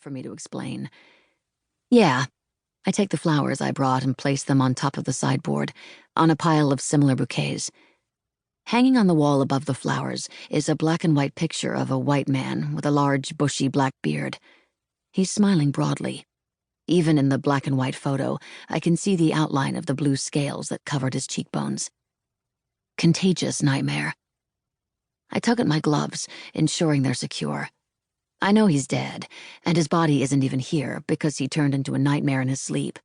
for me to explain. Yeah, I take the flowers I brought and place them on top of the sideboard, on a pile of similar bouquets. Hanging on the wall above the flowers is a black and white picture of a white man with a large, bushy black beard. He's smiling broadly. Even in the black and white photo, I can see the outline of the blue scales that covered his cheekbones. Contagious nightmare. I tug at my gloves, ensuring they're secure. I know he's dead, and his body isn't even here because he turned into a nightmare in his sleep.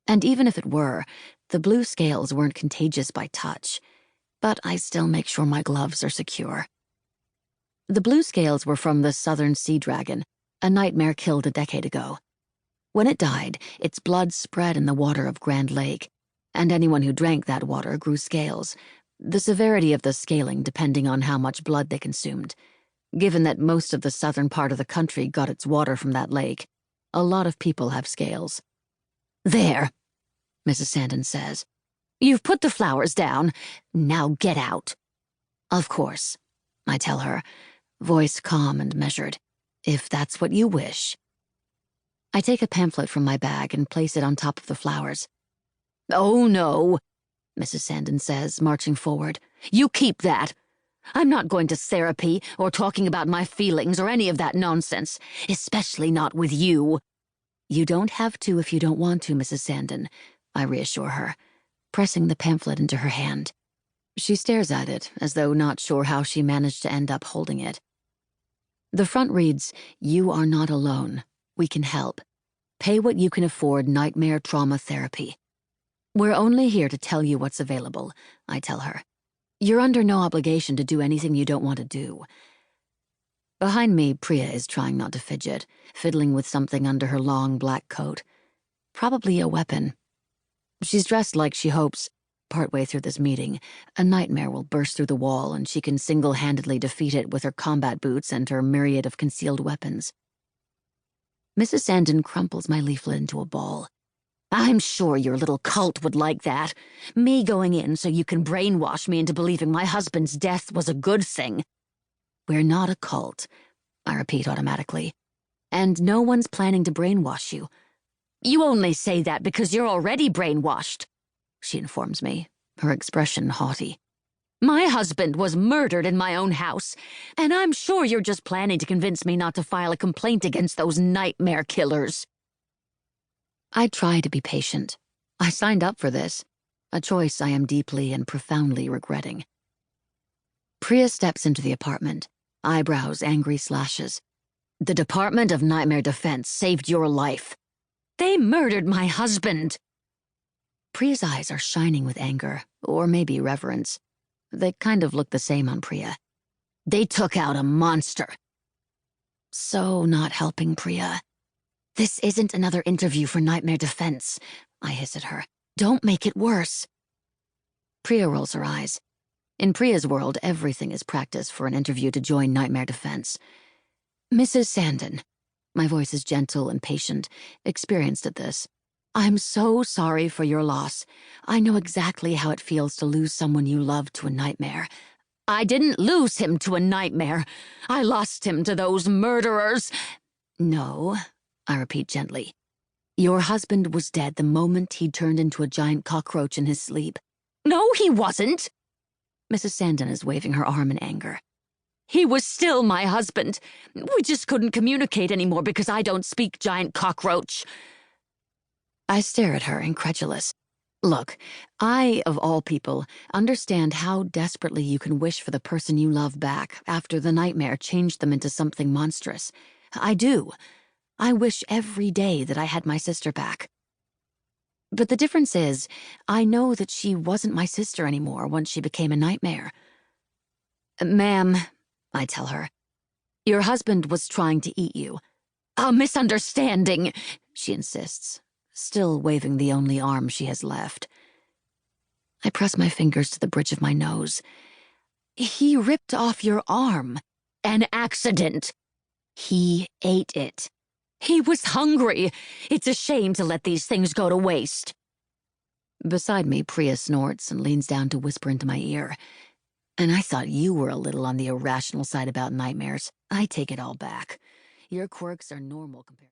And even if it were, the blue scales weren't contagious by touch. But I still make sure my gloves are secure. The blue scales were from the southern sea dragon, a nightmare killed a decade ago. When it died, its blood spread in the water of Grand Lake, and anyone who drank that water grew scales, the severity of the scaling depending on how much blood they consumed. Given that most of the southern part of the country got its water from that lake, a lot of people have scales. There, Mrs. Sandon says. You've put the flowers down. Now get out. Of course, I tell her, voice calm and measured. If that's what you wish. I take a pamphlet from my bag and place it on top of the flowers. Oh, no, Mrs. Sandon says, marching forward. You keep that. I'm not going to therapy or talking about my feelings or any of that nonsense, especially not with you. You don't have to if you don't want to, Mrs. Sandon, I reassure her, pressing the pamphlet into her hand. She stares at it, as though not sure how she managed to end up holding it. The front reads, You are not alone. We can help. Pay what you can afford nightmare trauma therapy. We're only here to tell you what's available, I tell her. You're under no obligation to do anything you don't want to do. Behind me, Priya is trying not to fidget, fiddling with something under her long black coat. Probably a weapon. She's dressed like she hopes, partway through this meeting, a nightmare will burst through the wall and she can single-handedly defeat it with her combat boots and her myriad of concealed weapons. Mrs. Sandon crumples my leaflet into a ball. I'm sure your little cult would like that. Me going in so you can brainwash me into believing my husband's death was a good thing. We're not a cult, I repeat automatically. And no one's planning to brainwash you. You only say that because you're already brainwashed, she informs me, her expression haughty. My husband was murdered in my own house, and I'm sure you're just planning to convince me not to file a complaint against those nightmare killers. I try to be patient. I signed up for this, a choice I am deeply and profoundly regretting. Priya steps into the apartment, eyebrows angry slashes. The Department of Nightmare Defense saved your life. They murdered my husband. Priya's eyes are shining with anger, or maybe reverence. They kind of look the same on Priya. They took out a monster. So not helping Priya. This isn't another interview for Nightmare Defense, I hiss at her. Don't make it worse. Priya rolls her eyes. In Priya's world, everything is practice for an interview to join Nightmare Defense. Mrs. Sandon, my voice is gentle and patient, experienced at this. I'm so sorry for your loss. I know exactly how it feels to lose someone you love to a nightmare. I didn't lose him to a nightmare. I lost him to those murderers. No, I repeat gently. Your husband was dead the moment he turned into a giant cockroach in his sleep. No, he wasn't. Mrs. Sandon is waving her arm in anger. He was still my husband. We just couldn't communicate anymore because I don't speak giant cockroach. I stare at her, incredulous. Look, I, of all people, understand how desperately you can wish for the person you love back after the nightmare changed them into something monstrous. I do. I wish every day that I had my sister back. But the difference is, I know that she wasn't my sister anymore once she became a nightmare. Ma'am, I tell her, your husband was trying to eat you. A misunderstanding, she insists, still waving the only arm she has left. I press my fingers to the bridge of my nose. He ripped off your arm. An accident. He ate it. He was hungry. It's a shame to let these things go to waste. Beside me, Priya snorts and leans down to whisper into my ear. And I thought you were a little on the irrational side about nightmares. I take it all back. Your quirks are normal compared